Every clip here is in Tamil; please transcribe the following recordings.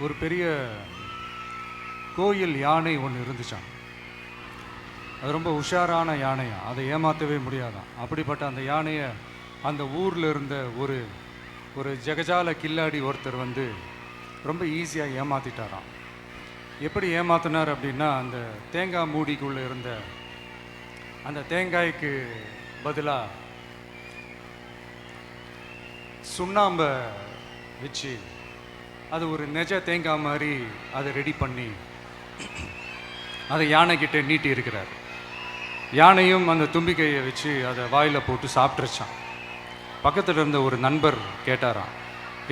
ஒரு பெரிய கோயில் யானை ஒன்று இருந்துச்சான். அது ரொம்ப உஷாரான யானையா, அதை ஏமாற்றவே முடியாதான். அப்படிப்பட்ட அந்த யானையை அந்த ஊரில் இருந்த ஒரு ஒரு ஜெகஜால கில்லாடி ஒருத்தர் வந்து ரொம்ப ஈஸியாக ஏமாற்றிட்டாராம். எப்படி ஏமாத்தினார் அப்படின்னா, அந்த தேங்காய் மூடிக்குள்ளே இருந்த அந்த தேங்காய்க்கு பதிலாக சுண்ணாம்பை வச்சு அது ஒரு நெஜ தேங்காய் மாதிரி அதை ரெடி பண்ணி அதை யானைக்கிட்ட நீட்டி இருக்கிறார். யானையும் அந்த தும்பிக்கையை வச்சு அதை வாயில் போட்டு சாப்பிட்ருச்சான். பக்கத்தில் இருந்த ஒரு நண்பர் கேட்டாராம்,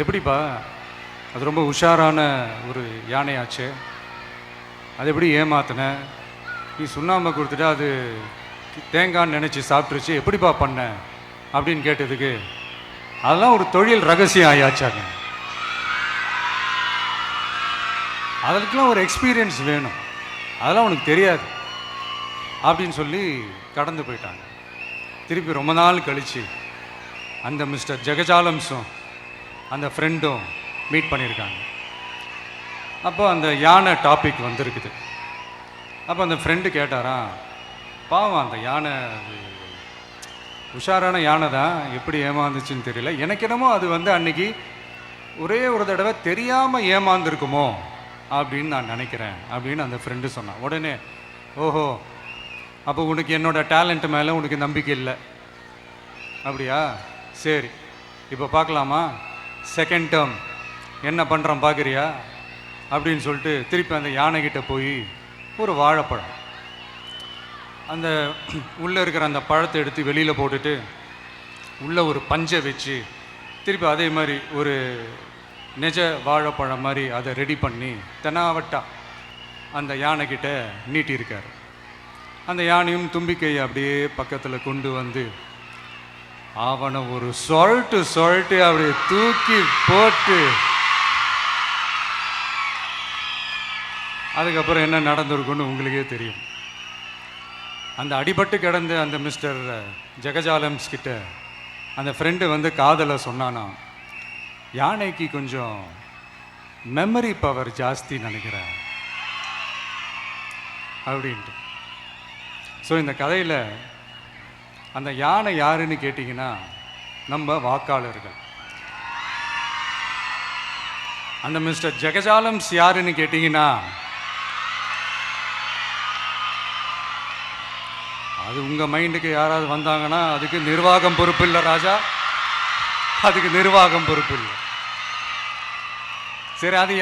எப்படிப்பா, அது ரொம்ப உஷாரான ஒரு யானையாச்சு, அது எப்படி ஏமாத்தின? நீ சுண்ணாம்பை கொடுத்துட்டா அது தேங்காய்ன்னு நினச்சி சாப்பிட்ருச்சு, எப்படிப்பா பண்ண அப்படின்னு கேட்டதுக்கு, அதெல்லாம் ஒரு தொழில் ரகசியம் ஆயாச்சாங்க, அதுக்கெலாம் ஒரு எக்ஸ்பீரியன்ஸ் வேணும், அதெல்லாம் உனக்கு தெரியாது அப்படின்னு சொல்லி கடந்து போயிட்டாங்க. திருப்பி ரொம்ப நாள் கழித்து அந்த மிஸ்டர் ஜெகஜாலம்ஸும் அந்த ஃப்ரெண்டும் மீட் பண்ணியிருக்காங்க. அப்போ அந்த யானை டாபிக் வந்திருக்குது. அப்போ அந்த ஃப்ரெண்டு கேட்டாராம், பாவம் அந்த யானை உஷாரான யானை தான், எப்படி ஏமாந்துச்சுன்னு தெரியல, எனக்கு என்னமோ அது வந்து அன்னைக்கு ஒரே ஒரு தடவை தெரியாமல் ஏமாந்துருக்குமோ அப்படின்னு நான் நினைக்கிறேன் அப்படின்னு அந்த ஃப்ரெண்டு சொன்னான். உடனே, ஓஹோ, அப்போ உனக்கு என்னோட டேலண்ட் மேலே உனக்கு நம்பிக்கை இல்லை அப்படியா, சரி இப்போ பார்க்கலாமா, செகண்ட் டேர்ம் என்ன பண்ணுறோம் பார்க்குறியா அப்படின்னு சொல்லிட்டு திருப்பி அந்த யானைக்கிட்ட போய் ஒரு வாழைப்பழம், அந்த உள்ளே இருக்கிற அந்த பழத்தை எடுத்து வெளியில் போட்டுட்டு உள்ளே ஒரு பஞ்சை வச்சு திருப்பி அதே மாதிரி ஒரு நெஜ வாழைப்பழம் மாதிரி அதை ரெடி பண்ணி தெனாவட்டா அந்த யானைக்கிட்ட நீட்டியிருக்கார். அந்த யானையும் தும்பிக்கையை அப்படியே பக்கத்தில் கொண்டு வந்து அவனை ஒரு சொல்லிட்டு அப்படியே தூக்கி போட்டு, அதுக்கப்புறம் என்ன நடந்திருக்குன்னு உங்களுக்கே தெரியும். அந்த அடிபட்டு கிடந்த அந்த மிஸ்டர் ஜெகஜாலம்ஸ் கிட்ட அந்த ஃப்ரெண்டு வந்து காதலை சொன்னானா, யானைக்கு கொஞ்சம் மெமரி பவர் ஜாஸ்தி நினைக்கிறேன் அப்படின்ட்டு. ஸோ இந்த கதையில் அந்த யானை யாருன்னு கேட்டிங்கன்னா நம்ம வாக்காளர்கள். அந்த மிஸ்டர் ஜெகஜாலம்ஸ் யாருன்னு கேட்டிங்கன்னா அது உங்கள் மைண்டுக்கு யாராவது வந்தாங்கன்னா அதுக்கு நிர்வாகம் பொறுப்பு இல்லை ராஜா, அதுக்கு நிர்வாகம் பொறுப்பு இல்லை. சரி, அது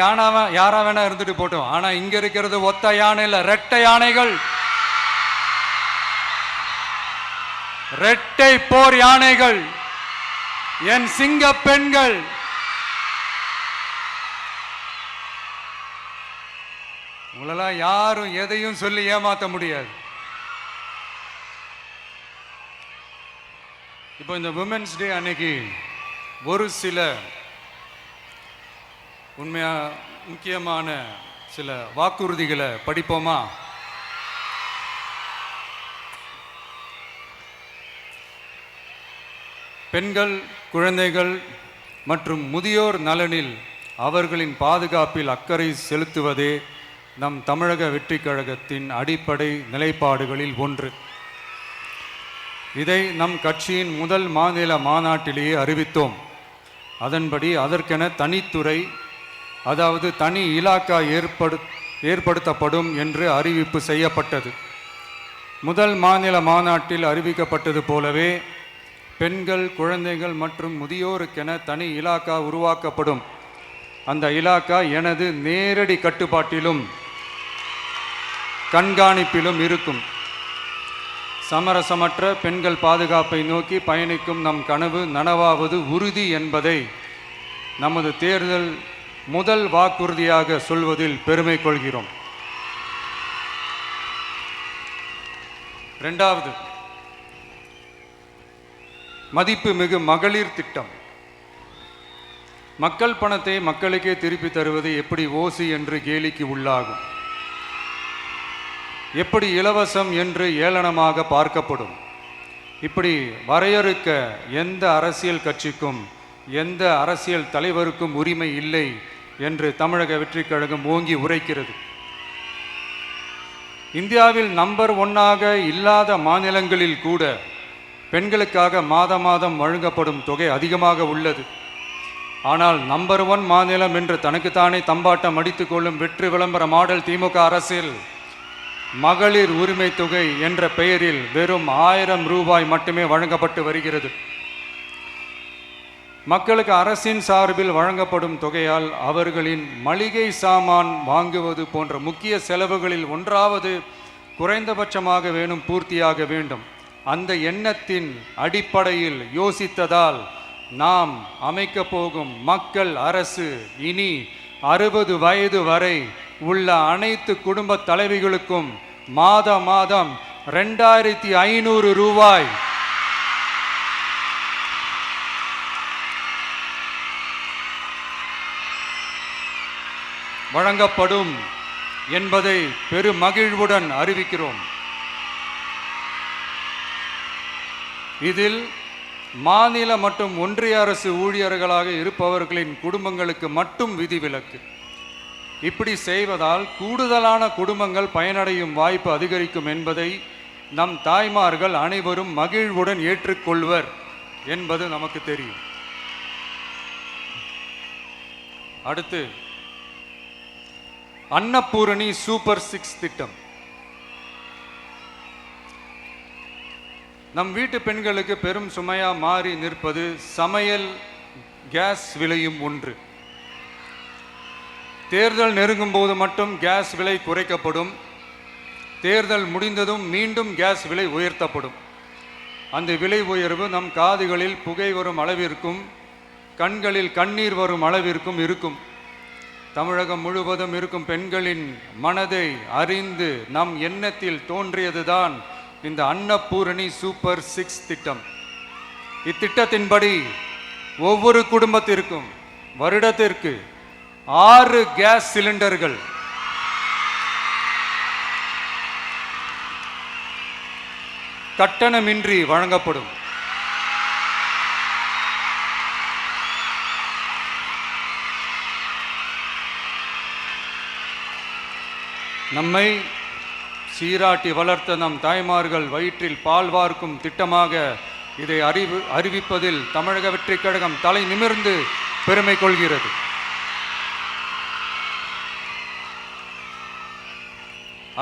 யாரா வேணா இருந்துட்டு போட்டோம். ஆனால் இங்கே இருக்கிறது ஒத்த யானை இல்லை, ரெட்டை யானைகள், ரெட்டை போர் யானைகள், என் சிங்க பெண்கள். உங்களெல்லாம் யாரும் எதையும் சொல்லி ஏமாற்ற முடியாது. இப்போ இந்த விமென்ஸ் டே அன்னைக்கு ஒரு சில உண்மையா முக்கியமான சில வாக்குறுதிகளை படிப்போமா? பெண்கள், குழந்தைகள் மற்றும் முதியோர் நலனில் அவர்களின் பாதுகாப்பில் அக்கறை செலுத்துவதே நம் தமிழக வெற்றிக் கழகத்தின் அடிப்படை நிலைப்பாடுகளில் ஒன்று. இதை நம் கட்சியின் முதல் மாநில மாநாட்டிலேயே அறிவித்தோம். அதன்படி அதற்கென தனித்துறை, அதாவது தனி இலாக்கா ஏற்படுத்தப்படும் என்று அறிவிப்பு செய்யப்பட்டது. முதல் மாநில மாநாட்டில் அறிவிக்கப்பட்டது போலவே பெண்கள், குழந்தைகள் மற்றும் முதியோருக்கென தனி இலாக்கா உருவாக்கப்படும். அந்த இலாக்கா எனது நேரடி கட்டுப்பாட்டிலும் கண்காணிப்பிலும் இருக்கும். சமரசமற்ற பெண்கள் பாதுகாப்பை நோக்கி பயணிக்கும் நம் கனவு நனவாவது உறுதி என்பதை நமது தேர்தல் முதல் வாக்குறுதியாக சொல்வதில் பெருமை கொள்கிறோம். இரண்டாவது, மதிப்புமிகு மகளிர் திட்டம். மக்கள் பணத்தை மக்களுக்கே திருப்பி தருவது எப்படி ஓசி என்று கேலிக்கு உள்ளாகும், எப்படி இலவசம் என்று ஏளனமாக பார்க்கப்படும். இப்படி வரையறுக்க எந்த அரசியல் கட்சிக்கும் எந்த அரசியல் தலைவருக்கும் உரிமை இல்லை என்று தமிழக வெற்றிக் கழகம் ஓங்கி உரைக்கிறது. இந்தியாவில் நம்பர் 1ஆக இல்லாத மாநிலங்களில் கூட பெண்களுக்காக மாதம் வழங்கப்படும் தொகை அதிகமாக உள்ளது. ஆனால் நம்பர் 1 மாநிலம் என்று தனக்குத்தானே தம்பாட்டம் அடித்துக் கொள்ளும் வெற்றி விளம்பர மாடல் திமுக அரசில் மகளிர் உரிமை தொகை என்ற பெயரில் வெறும் 1000 ரூபாய் மட்டுமே வழங்கப்பட்டு வருகிறது. மக்களுக்கு அரசின் சார்பில் வழங்கப்படும் தொகையால் அவர்களின் மளிகை சாமான் வாங்குவது போன்ற முக்கிய செலவுகளில் ஒன்றாவது குறைந்தபட்சமாக வேணும் பூர்த்தியாக வேண்டும். அந்த எண்ணத்தின் அடிப்படையில் யோசித்ததால் நாம் அமைக்க போகும் மக்கள் அரசு இனி 60 வயது வரை உள்ள அனைத்து குடும்ப தலைவிகளுக்கும் மாதம் 2500 ரூபாய் வழங்கப்படும் என்பதை பெருமகிழ்வுடன் அறிவிக்கிறோம். இதில் மாநில மற்றும் ஒன்றிய அரசு ஊழியர்களாக இருப்பவர்களின் குடும்பங்களுக்கு மட்டும் விதிவிலக்கு. இப்படி செய்வதால் கூடுதலான குடும்பங்கள் பயனடையும் வாய்ப்பு அதிகரிக்கும் என்பதை நம் தாய்மார்கள் அனைவரும் மகிழ்வுடன் ஏற்றுக்கொள்வர் என்பது நமக்கு தெரியும். அடுத்து அன்னபூரணி சூப்பர் 6 திட்டம். நம் வீட்டு பெண்களுக்கு பெரும் சுமையா மாறி நிற்பது சமையல் கேஸ் விலையும் ஒன்று. தேர்தல் நெருங்கும் போது மட்டும் கேஸ் விலை குறைக்கப்படும். தேர்தல் முடிந்ததும் மீண்டும் கேஸ் விலை உயர்த்தப்படும். அந்த விலை உயர்வு நம் காதுகளில் புகை வரும் அளவிற்கும் கண்களில் கண்ணீர் வரும் அளவிற்கும் இருக்கும். தமிழகம் முழுவதும் இருக்கும் பெண்களின் மனதை அறிந்து நம் எண்ணத்தில் தோன்றியதுதான் இந்த அன்னபூரணி சூப்பர் 6 திட்டம். இத்திட்டத்தின்படி ஒவ்வொரு குடும்பத்திற்கும் வருடத்திற்கு 6 கேஸ் சிலிண்டர்கள் கட்டணமின்றி வழங்கப்படும். நம்மை சீராட்டி வளர்த்த நம் தாய்மார்கள் வயிற்றில் பால் வார்க்கும் திட்டமாக இதை அறிவிப்பதில் தமிழக வெற்றிக் கழகம் தலை நிமிர்ந்து பெருமை கொள்கிறது.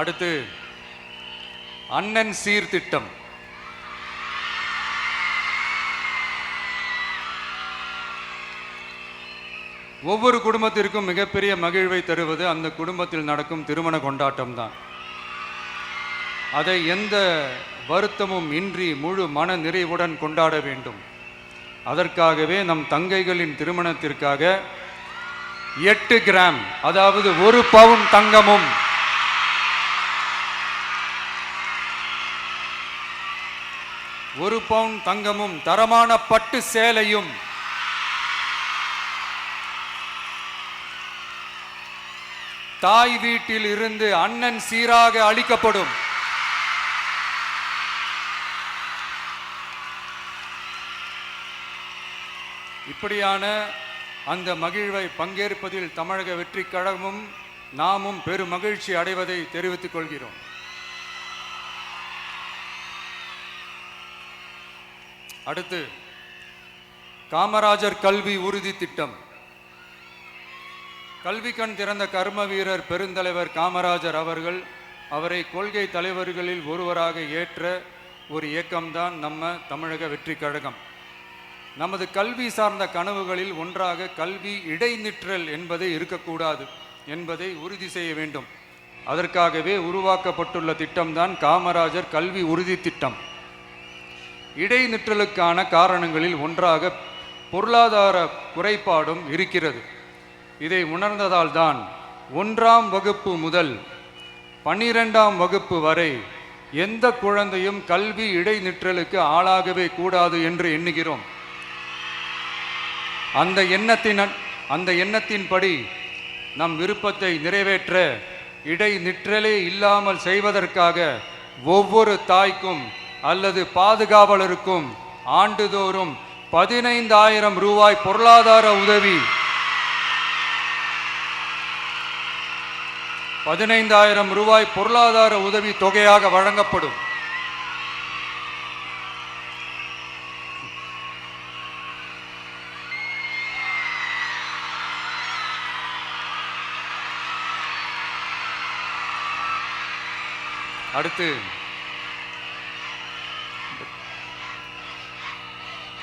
அடுத்து அண்ணன் சீர்திட்டம். ஒவ்வொரு குடும்பத்திற்கும் மிகப்பெரிய மகிழ்வை தருவது அந்த குடும்பத்தில் நடக்கும் திருமண கொண்டாட்டம் தான். அதை எந்த வருத்தமும் இன்றி முழு மன நிறைவுடன் கொண்டாட வேண்டும். அதற்காகவே நம் தங்கைகளின் திருமணத்திற்காக 8 கிராம் அதாவது 1 பவுன் தங்கமும் 1 பவுன் தங்கமும் தரமான பட்டு சேலையும் தாய் வீட்டில் இருந்து அண்ணன் சீராக அளிக்கப்படும். இப்படியான அந்த மகிழ்வை பங்கேற்பதில் தமிழக வெற்றிக் கழகமும் நாமும் பெரும் மகிழ்ச்சி அடைவதை தெரிவித்துக் கொள்கிறோம். அடுத்து காமராஜர் கல்வி உறுதி திட்டம். கல்வி கண் திறந்த கர்ம வீரர் பெருந்தலைவர் காமராஜர் அவரை கொள்கை தலைவர்களில் ஒருவராக ஏற்ற ஒரு இயக்கம்தான் நம்ம தமிழக வெற்றிக் கழகம். நமது கல்வி சார்ந்த கனவுகளில் ஒன்றாக கல்வி இடைநிற்றல் என்பதை இருக்கக்கூடாது என்பதை உறுதி செய்ய வேண்டும். அதற்காகவே உருவாக்கப்பட்டுள்ள திட்டம்தான் காமராஜர் கல்வி உறுதி திட்டம். இடைநிற்றலுக்கான காரணங்களில் ஒன்றாக பொருளாதார குறைபாடும் இருக்கிறது. இதை உணர்ந்ததால் தான் 1ஆம் வகுப்பு முதல் 12ஆம் வகுப்பு வரை எந்த குழந்தையும் கல்வி இடைநிற்றலுக்கு ஆளாகவே கூடாது என்று எண்ணுகிறோம். அந்த எண்ணத்தின்படி நம் விருப்பத்தை நிறைவேற்ற இடைநிற்றலே இல்லாமல் செய்வதற்காக ஒவ்வொரு தாய்க்கும் அல்லது பாதுகாவலருக்கும் ஆண்டுதோறும் 15,000 ரூபாய் பொருளாதார உதவி 15,000 ரூபாய் பொருளாதார உதவி தொகையாக வழங்கப்படும். அடுத்து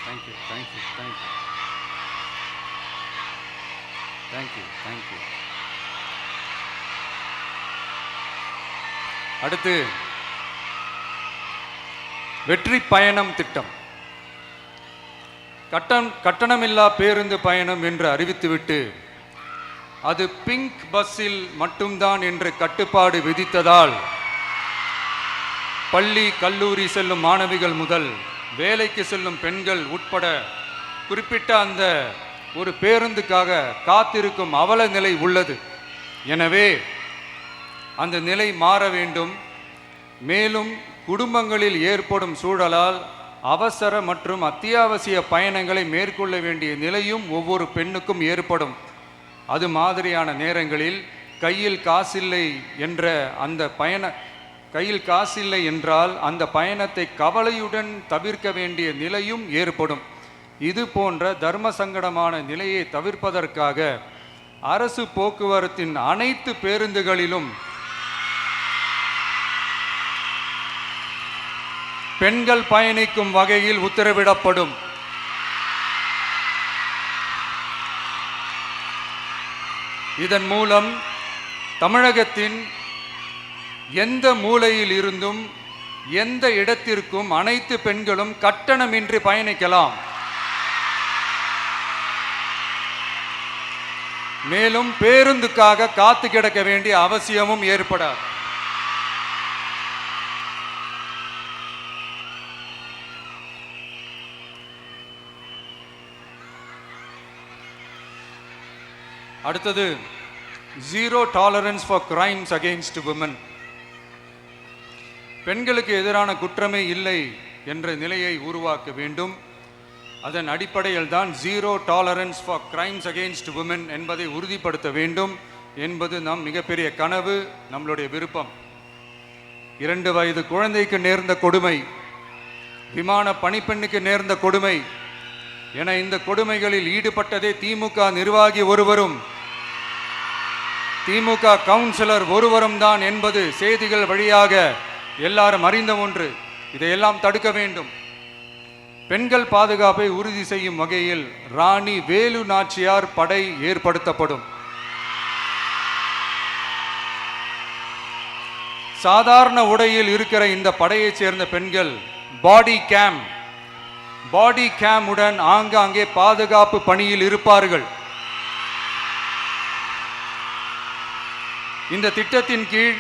thank you thank you thank you thank you thank you. அடுத்து வெற்றி பயணம் திட்டம். கட்டணமில்லா பேருந்து பயணம் என்று அறிவித்துவிட்டு அது பிங்க் பஸ்ஸில் மட்டும்தான் என்று கட்டுப்பாடு விதித்ததால் பள்ளி கல்லூரி செல்லும் மாணவிகள் முதல் வேலைக்கு செல்லும் பெண்கள் உட்பட குறிப்பிட்ட அந்த ஒரு பேருந்துக்காக காத்திருக்கும் அவல நிலை உள்ளது. எனவே அந்த நிலை மாற வேண்டும். மேலும் குடும்பங்களில் ஏற்படும் சூழலால் அவசர மற்றும் அத்தியாவசிய பயணங்களை மேற்கொள்ள வேண்டிய நிலையும் ஒவ்வொரு பெண்ணுக்கும் ஏற்படும். அது மாதிரியான நேரங்களில் கையில் காசில்லை என்றால் அந்த பயணத்தை கவலையுடன் தவிர்க்க வேண்டிய நிலையும் ஏற்படும். இது போன்ற தர்ம சங்கடமான நிலையை தவிர்ப்பதற்காக அரசு போக்குவரத்தின் அனைத்து பேருந்துகளிலும் பெண்கள் பயணிக்கும் வகையில் உத்தரவிடப்படும். இதன் மூலம் தமிழகத்தின் எந்த மூலையில் இருந்தும் எந்த இடத்திற்கும் அனைத்து பெண்களும் கட்டணமின்றி பயணிக்கலாம். மேலும் பேருந்துக்காக காத்து கிடக்க வேண்டிய அவசியமும் ஏற்படாது. அடுத்தது zero tolerance for crimes against women. பெண்களுக்கு எதிரான குற்றமே இல்லை என்ற நிலையை உருவாக்க வேண்டும். அதன் அடிப்படையில் தான் zero tolerance for crimes against women என்பதை உறுதிப்படுத்த வேண்டும் என்பது நம் மிகப்பெரிய கனவு, நம்மளுடைய விருப்பம். 2 வயது குழந்தைக்கு நேர்ந்த கொடுமை, விமான பணிப்பெண்ணுக்கு நேர்ந்த கொடுமை என இந்த கொடுமைகளில் ஈடுபட்டதே திமுக நிர்வாகி ஒருவரும் திமுக கவுன்சிலர் ஒருவரும் தான் என்பது செய்திகள் வழியாக எல்லாரும் அறிந்த ஒன்று. இதையெல்லாம் தடுக்க வேண்டும். பெண்கள் பாதுகாப்பை உறுதி செய்யும் வகையில் ராணி வேலு நாச்சியார் படை ஏற்படுத்தப்படும். சாதாரண உடையில் இருக்கிற இந்த படையைச் சேர்ந்த பெண்கள் பாடி கேம் உடன் ஆங்காங்கே பாதுகாப்பு பணியில் இருப்பார்கள். இந்த திட்டத்தின் கீழ்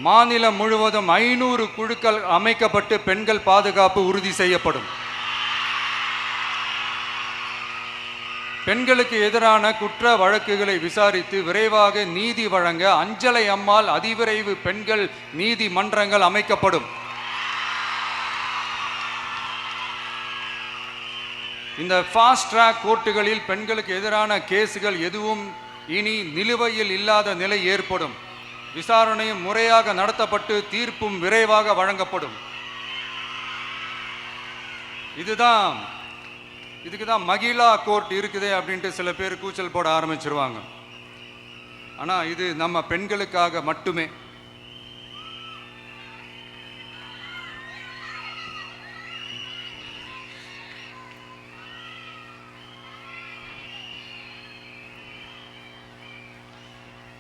மாநிலம் முழுவதும் 500 குழுக்கள் அமைக்கப்பட்டு பெண்கள் பாதுகாப்பு உறுதி செய்யப்படும். பெண்களுக்கு எதிரான குற்ற வழக்குகளை விசாரித்து விரைவாக நீதி வழங்க அஞ்சலை அம்மாள் அதிவிரைவு பெண்கள் நீதிமன்றங்கள் அமைக்கப்படும். இந்த ஃபாஸ்ட் ட்ராக் கோர்ட்டுகளில் பெண்களுக்கு எதிரான கேசுகள் எதுவும் இனி நிலுவையில் இல்லாத நிலை ஏற்படும். விசாரணையும் முறையாக நடத்தப்பட்டு தீர்ப்பும் விரைவாக வழங்கப்படும். இதுக்கு தான் மகிழா கோர்ட் இருக்குது அப்படின்ட்டு சில பேர் கூச்சல் போட ஆரம்பிச்சிருவாங்க. ஆனால் இது நம்ம பெண்களுக்காக மட்டுமே.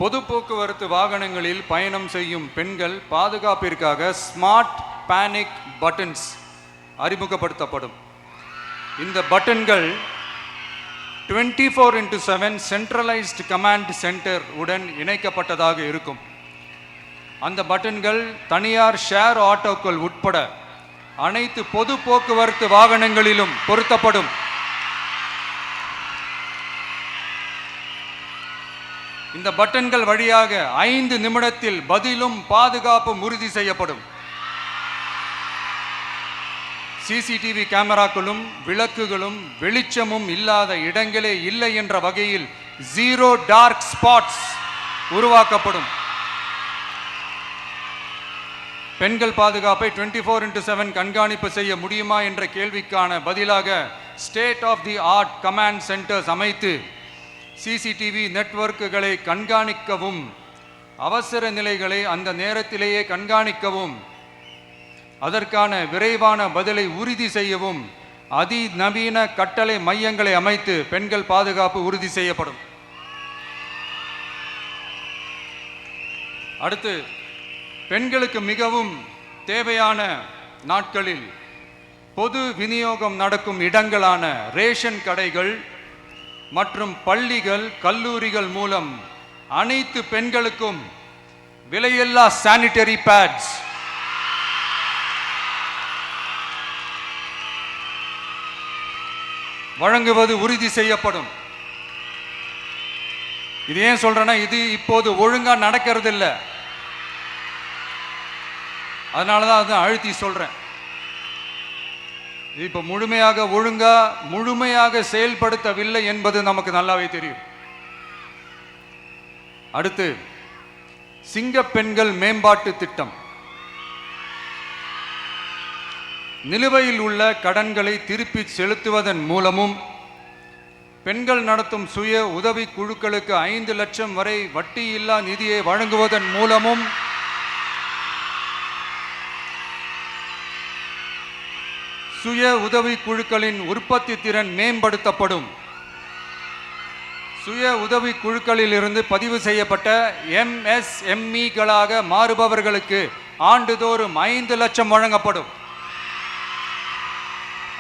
பொது போக்குவரத்து வாகனங்களில் பயணம் செய்யும் பெண்கள் பாதுகாப்பிற்காக ஸ்மார்ட் பேனிக் பட்டன்ஸ் அறிமுகப்படுத்தப்படும். இந்த பட்டன்கள் 24/7 சென்ட்ரலைஸ்டு கமாண்ட் சென்டர் உடன் இணைக்கப்பட்டதாக இருக்கும். அந்த பட்டன்கள் தனியார் ஷேர் ஆட்டோக்கள் உட்பட அனைத்து பொது போக்குவரத்து வாகனங்களிலும் பொருத்தப்படும். இந்த பட்டன்கள் வழியாக 5 நிமிடத்தில் பதிலும் பாதுகாப்பும் உறுதி செய்யப்படும். சிசிடிவி கேமராக்களும் விளக்குகளும் வெளிச்சமும் இல்லாத இடங்களே இல்லை என்ற வகையில் 0 டார்க் ஸ்பாட்ஸ் உருவாக்கப்படும். பெண்கள் பாதுகாப்பை 24/7 கண்காணிப்பு செய்ய முடியுமா என்ற கேள்விக்கான பதிலாக state of the art command centers அமைத்து சிசிடிவி நெட்வொர்க்குகளை கண்காணிக்கவும், அவசர நிலைகளை அந்த நேரத்திலேயே கண்காணிக்கவும், அதற்கான விரைவான பதிலை உறுதி செய்யவும் அதிநவீன கட்டளை மையங்களை அமைத்து பெண்கள் பாதுகாப்பு உறுதி செய்யப்படும். அடுத்து, பெண்களுக்கு மிகவும் தேவையான நாட்களில் பொது விநியோகம் நடக்கும் இடங்களான ரேஷன் கடைகள் மற்றும் பள்ளிகள், கல்லூரிகள் மூலம் அனைத்து பெண்களுக்கும் விலையில்லா சானிட்டரி பேட்ஸ் வழங்குவது உறுதி செய்யப்படும். இது ஏன் சொல்றேன்னா, இது இப்போது ஒழுங்கா நடக்கிறது இல்லை. அதனாலதான் அதை அழுத்தி சொல்றேன். இப்ப முழுமையாக செயல்படுத்தவில்லை என்பது நமக்கு நல்லாவே தெரியும். அடுத்து, சிங்கப்பெண்கள் மேம்பாட்டு திட்டம். நிலுவையில் உள்ள கடன்களை திருப்பி செலுத்துவதன் மூலமும், பெண்கள் நடத்தும் சுய உதவி குழுக்களுக்கு 5 லட்சம் வரை வட்டியில்லா நிதியை வழங்குவதன் மூலமும், சுய உதவி குழுக்களின் உற்பத்தி திறன் மேம்படுத்தப்படும். சுய உதவி குழுக்களில் இருந்து பதிவு செய்யப்பட்ட MSMEகளாக மாறுபவர்களுக்கு ஆண்டுதோறும் 5 லட்சம் வழங்கப்படும்.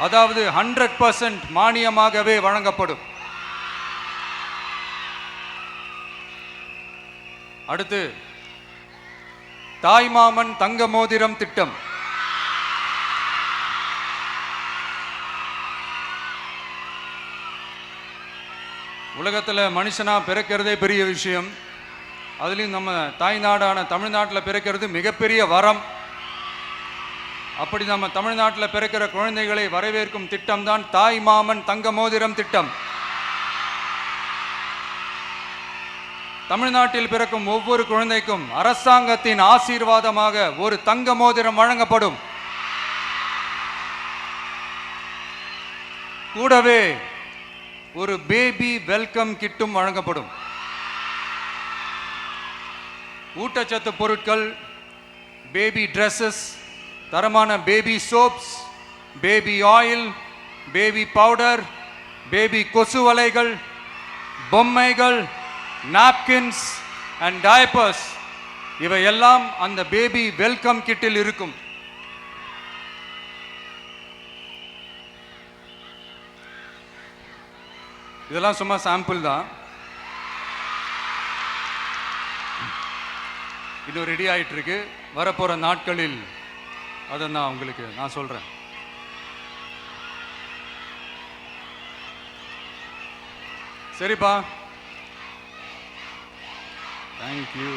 அதாவது 100% மானியமாகவே வழங்கப்படும். அடுத்து, தாய்மாமன் தங்க மோதிரம் திட்டம். உலகத்தில் மனுஷனா பிறக்கிறதே பெரிய விஷயம். அதுலேயும் நம்ம தாய்நாடான தமிழ்நாட்டில் பிறக்கிறது மிகப்பெரிய வரம். அப்படி நம்ம தமிழ்நாட்டில் பிறக்கிற குழந்தைகளை வரவேற்கும் திட்டம் தான் தாய் மாமன் தங்க மோதிரம் திட்டம். தமிழ்நாட்டில் பிறக்கும் ஒவ்வொரு குழந்தைக்கும் அரசாங்கத்தின் ஆசீர்வாதமாக ஒரு தங்க மோதிரம் வழங்கப்படும். கூடவே ஒரு பேபி வெல்கம் கிட்டும் வழங்கப்படும். ஊட்டச்சத்து பொருட்கள், பேபி ட்ரெஸ்ஸஸ், தரமான baby soaps, baby oil, baby powder, baby கொசு வலைகள், பொம்மைகள், நாப்கின்ஸ் அண்ட் டயப்பர்ஸ் இவையெல்லாம் அந்த பேபி வெல்கம் கிட்டில் இருக்கும். இதெல்லாம் சும்மா சாம்பிள் தான். இன்னும் ரெடி ஆயிட்டு இருக்கு. வரப்போற நாட்களில் அதை நான் சொல்றேன். சரிப்பா, தேங்க்யூ.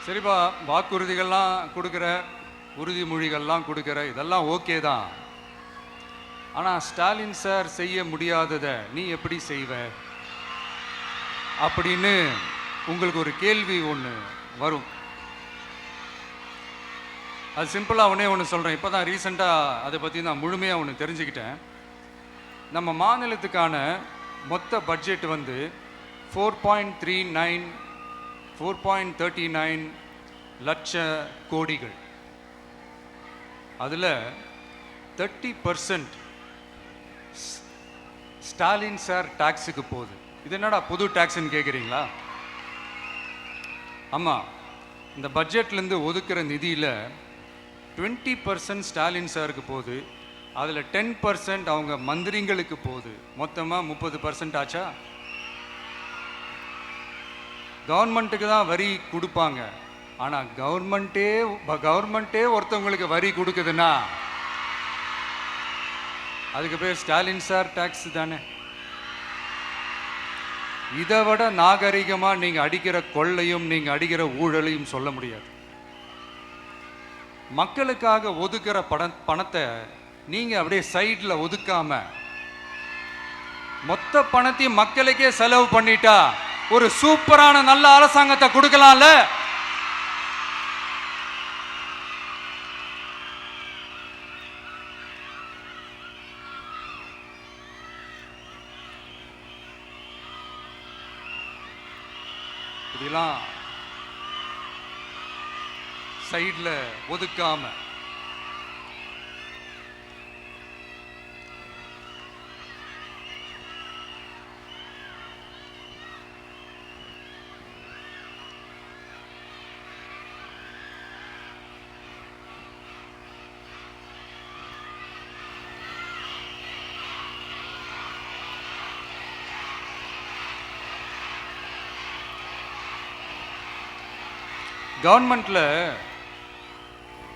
சரிப்பா, வாக்குறுதிகள்லாம் கொடுக்குற, உறுதிமொழிகள்லாம் கொடுக்குற, இதெல்லாம் ஓகே தான். ஆனால் ஸ்டாலின் சார் செய்ய முடியாததை நீ எப்படி செய்வ அப்படின்னு உங்களுக்கு ஒரு கேள்வி ஒன்று வரும். அது சிம்பிளாக ஒன்று சொல்கிறேன். இப்போ தான் ரீசெண்டாக அதை பற்றி நான் முழுமையாக ஒன்று தெரிஞ்சுக்கிட்டேன். நம்ம மாநிலத்துக்கான மொத்த பட்ஜெட் வந்து 4.39 லட்ச கோடிகள். அதில் 30% ஸ்டாலின் சார் டாக்ஸுக்கு போகுது. இது என்னடா புது டாக்ஸ்ன்னு கேட்குறீங்களா? ஆமாம், இந்த பட்ஜெட்லேருந்து ஒதுக்குற நிதியில் 20% ஸ்டாலின் சாருக்கு போகுது. அதில் 10% அவங்க மந்திரிங்களுக்கு போகுது. மொத்தமாக 30% ஆச்சா? கவர்மெண்ட்டுக்கு தான் வரி கொடுப்பாங்க. ஆனால் கவர்மெண்ட்டே ஒருத்தவங்களுக்கு வரி கொடுக்குதுன்னா அதுக்கு பேர் ஸ்டாலின் சார் டாக்ஸ் தானே. இதை விட நாகரிகமா நீங்க அடிக்கிற கொள்ளையும் நீங்க அடிக்கிற ஊழலையும் சொல்ல முடியாது. மக்களுக்காக ஒதுக்குற பணத்தை நீங்க அப்படியே சைட்ல ஒதுக்காம மொத்த பணத்தையும் மக்களுக்கே செலவு பண்ணிட்டா ஒரு சூப்பரான நல்ல அரசாங்கத்தை கொடுக்கலாம்ல. இதெல்லாம் சைட்ல ஒதுக்காம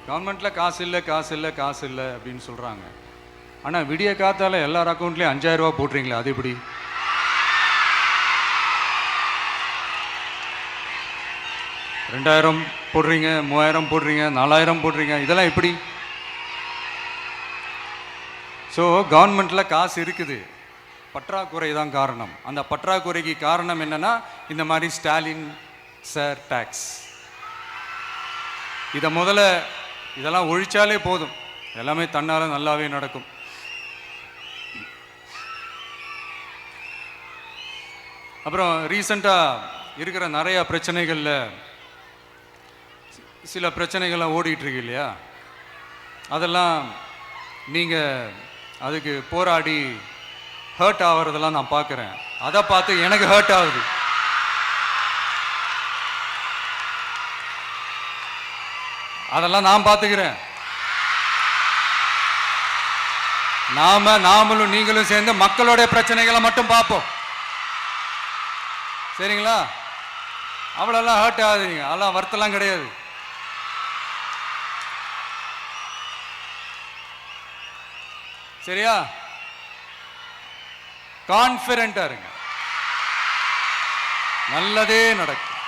கவர்மெண்ட்ல காசு இல்லை அப்படின்னு சொல்றாங்க. ஆனா விடிய காத்தால எல்லார் அக்கௌண்ட்லயும் 5000 ரூபாய் போட்டுறீங்களா? அது எப்படி? ரெண்டாயிரம் போடுறீங்க, 3000 போடுறீங்க, 4000 போடுறீங்க, இதெல்லாம் எப்படி? ஸோ கவர்மெண்ட்ல காசு இருக்குது, பற்றாக்குறை தான் காரணம். அந்த பற்றாக்குறைக்கு காரணம் என்னன்னா இந்த மாதிரி ஸ்டாலின் சார் டாக்ஸ். இதை முதல்ல இதெல்லாம் ஒழிச்சாலே போதும், எல்லாமே தன்னால நல்லாவே நடக்கும். அப்புறம் ரீசண்டாக இருக்கிற நிறைய பிரச்சனைகளில் சில பிரச்சனைகள்லாம் ஓடிட்டு இருக்கு இல்லையா, அதெல்லாம் நீங்கள் அதுக்கு போராடி ஹர்ட் ஆகிறதெல்லாம் நான் பார்க்குறேன். அதை பார்த்து எனக்கு ஹர்ட் ஆகுது. அதெல்லாம் நான் பார்த்துக்கிறேன். நாமளும் நீங்களும் சேர்ந்து மக்களோட பிரச்சனைகளை மட்டும் பார்ப்போம், சரிங்களா? அவ்வளோலாம் ஹர்ட் ஆகுதுங்க, அதெல்லாம் வருத்தலாம் கிடையாது. சரியா? கான்ஃபிடென்ட்டா இருங்க, நல்லதே நடக்கும்,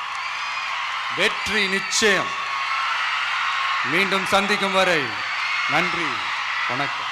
வெற்றி நிச்சயம். மீண்டும் சந்திக்கும் வரை நன்றி, வணக்கம்.